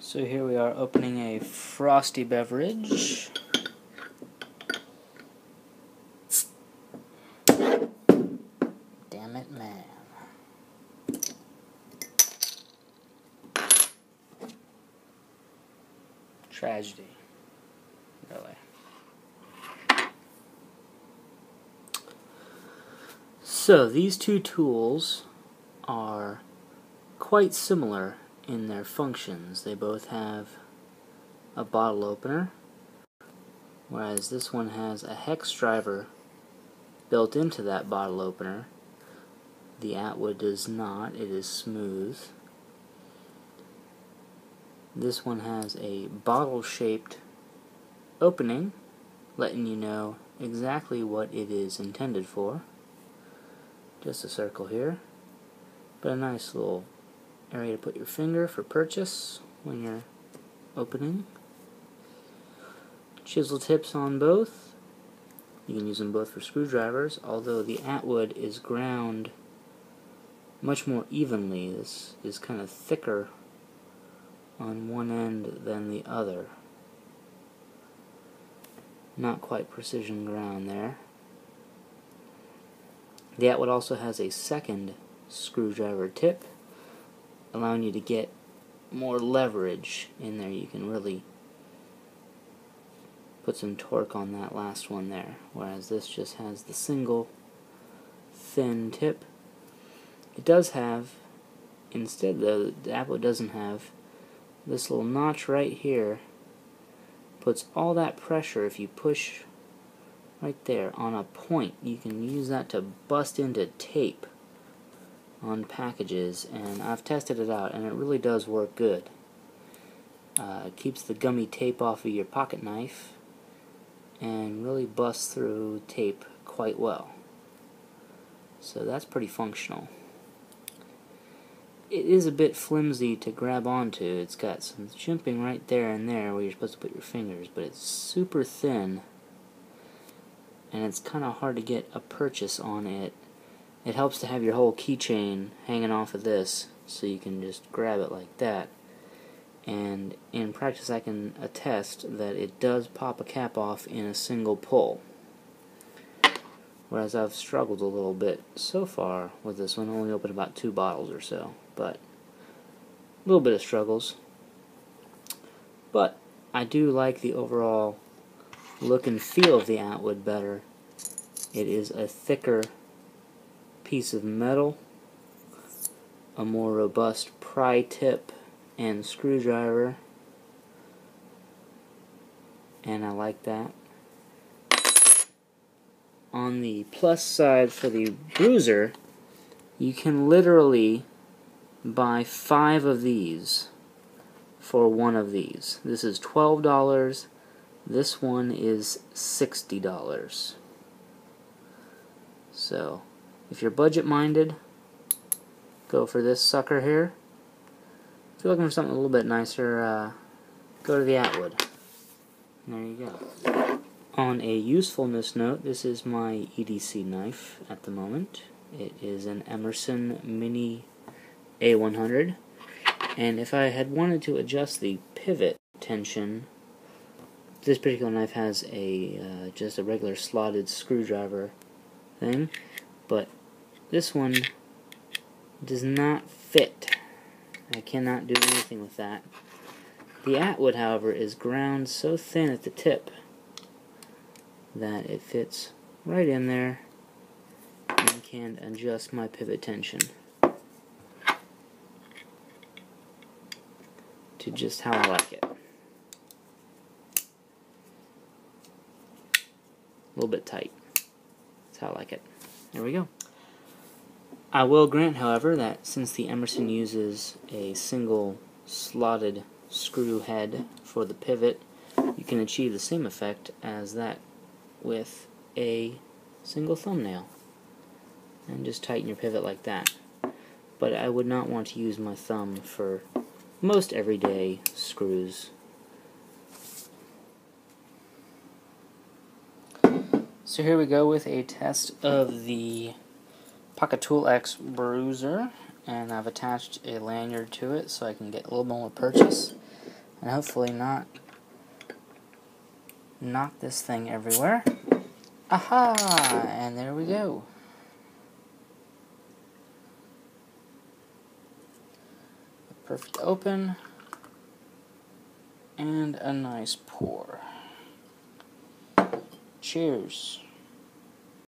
So here we are opening a frosty beverage. Damn it, man. Tragedy. Really. So these two tools are quite similar in their functions. They both have a bottle opener, whereas this one has a hex driver built into that bottle opener. The Atwood does not. It is smooth. This one has a bottle-shaped opening, letting you know exactly what it is intended for. Just a circle here, but a nice little area to put your finger for purchase when you're opening. Chisel tips on both. You can use them both for screwdrivers, although the Atwood is ground much more evenly. This is kind of thicker on one end than the other. Not quite precision ground there. The Atwood also has a second screwdriver tip, allowing you to get more leverage in there. You can really put some torque on that last one there, whereas this just has the single thin tip. It does have, instead though, the Atwood doesn't have this little notch right here. Puts all that pressure, if you push right there on a point, you can use that to bust into tape on packages, and I've tested it out and it really does work good. It keeps the gummy tape off of your pocket knife and really busts through tape quite well. So that's pretty functional. It is a bit flimsy to grab onto. It's got some chimping right there and there where you're supposed to put your fingers, but it's super thin and it's kind of hard to get a purchase on it. It helps to have your whole keychain hanging off of this so you can just grab it like that. And in practice I can attest that it does pop a cap off in a single pull. Whereas I've struggled a little bit so far with this one, only opened about 2 bottles or so. But a little bit of struggles. But I do like the overall look and feel of the Atwood better. It is a thicker piece of metal, a more robust pry tip and screwdriver, and I like that. On the plus side for the Brewzer, you can literally buy 5 of these for one of these. This is $12. This one is $60. So, if you're budget-minded, go for this sucker here. If you're looking for something a little bit nicer, go to the Atwood. There you go. On a usefulness note, this is my EDC knife at the moment. It is an Emerson Mini A100, and if I had wanted to adjust the pivot tension, this particular knife has a just a regular slotted screwdriver thing, but this one does not fit. I cannot do anything with that. The Atwood, however, is ground so thin at the tip that it fits right in there and can adjust my pivot tension to just how I like it. A little bit tight. That's how I like it. There we go. I will grant, however, that since the Emerson uses a single slotted screw head for the pivot, you can achieve the same effect as that with a single thumbnail. And just tighten your pivot like that. But I would not want to use my thumb for most everyday screws. So here we go with a test of the PocketToolX Brewzer, and I've attached a lanyard to it so I can get a little more purchase. and hopefully not knock this thing everywhere. Aha! And there we go. A perfect open and a nice pour. Cheers.